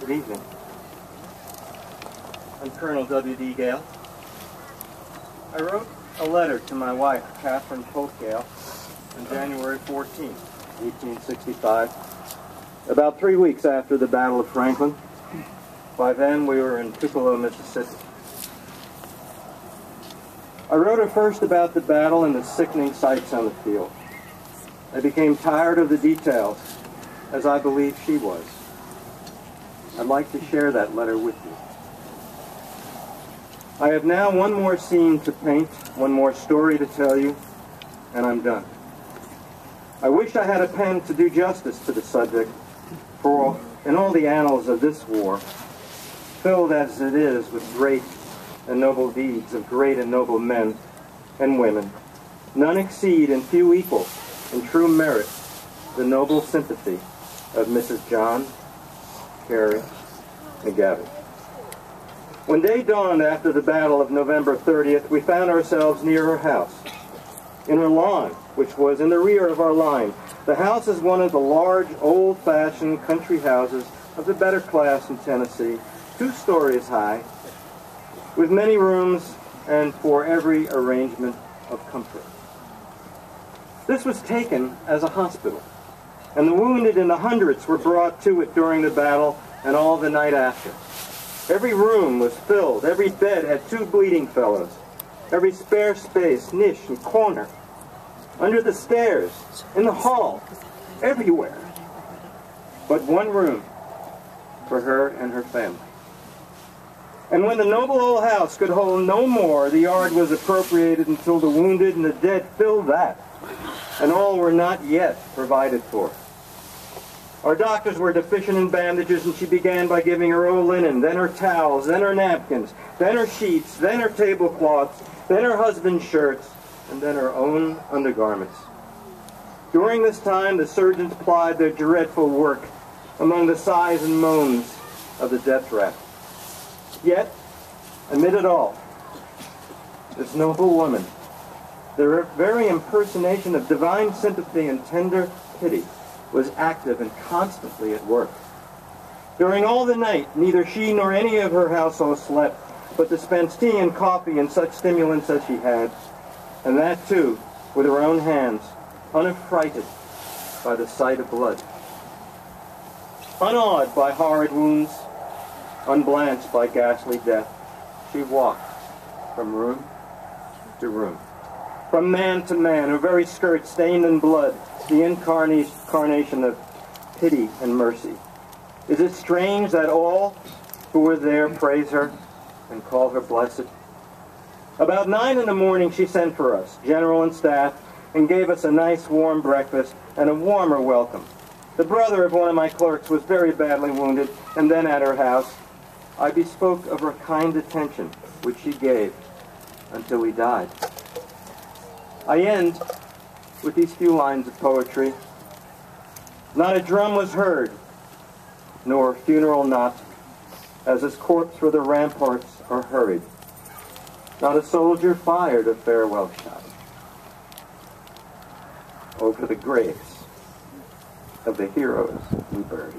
Good evening. I'm Colonel W.D. Gale. I wrote a letter to my wife, Catherine Col Gale, on January 14, 1865, about 3 weeks after the Battle of Franklin. By then, we were in Tupelo, Mississippi. I wrote her first about the battle and the sickening sights on the field. I became tired of the details, as I believe she was. I'd like to share that letter with you. I have now one more scene to paint, one more story to tell you, and I'm done. I wish I had a pen to do justice to the subject, for in all the annals of this war, filled as it is with great and noble deeds of great and noble men and women, none exceed and few equal in true merit the noble sympathy of Mrs. John Carey McGavock. When day dawned after the battle of November 30th, we found ourselves near her house, in her lawn, which was in the rear of our line. The house is one of the large, old-fashioned country houses of the better class in Tennessee, 2 stories high, with many rooms and for every arrangement of comfort. This was taken as a hospital, and the wounded in the hundreds were brought to it during the battle and all the night after. Every room was filled, every bed had 2 bleeding fellows, every spare space, niche, and corner, under the stairs, in the hall, everywhere, but one room for her and her family. And when the noble old house could hold no more, the yard was appropriated until the wounded and the dead filled that, and all were not yet provided for. Our doctors were deficient in bandages, and she began by giving her old linen, then her towels, then her napkins, then her sheets, then her tablecloths, then her husband's shirts, and then her own undergarments. During this time, the surgeons plied their dreadful work among the sighs and moans of the death rack. Yet, amid it all, this noble woman, the very impersonation of divine sympathy and tender pity, was active and constantly at work. During all the night, neither she nor any of her household slept, but dispensed tea and coffee and such stimulants as she had, and that too, with her own hands, unaffrighted by the sight of blood. Unawed by horrid wounds, unblanched by ghastly death, she walked from room to room, from man to man, her very skirt stained in blood, the incarnation of pity and mercy. Is it strange that all who were there praise her and call her blessed? About 9 in the morning she sent for us, general and staff, and gave us a nice warm breakfast and a warmer welcome. The brother of one of my clerks was very badly wounded, and then at her house I bespoke of her kind attention, which she gave until he died. I end with these few lines of poetry. Not a drum was heard, nor funeral knot, as his corpse for the ramparts are hurried. Not a soldier fired a farewell shot over the graves of the heroes we buried.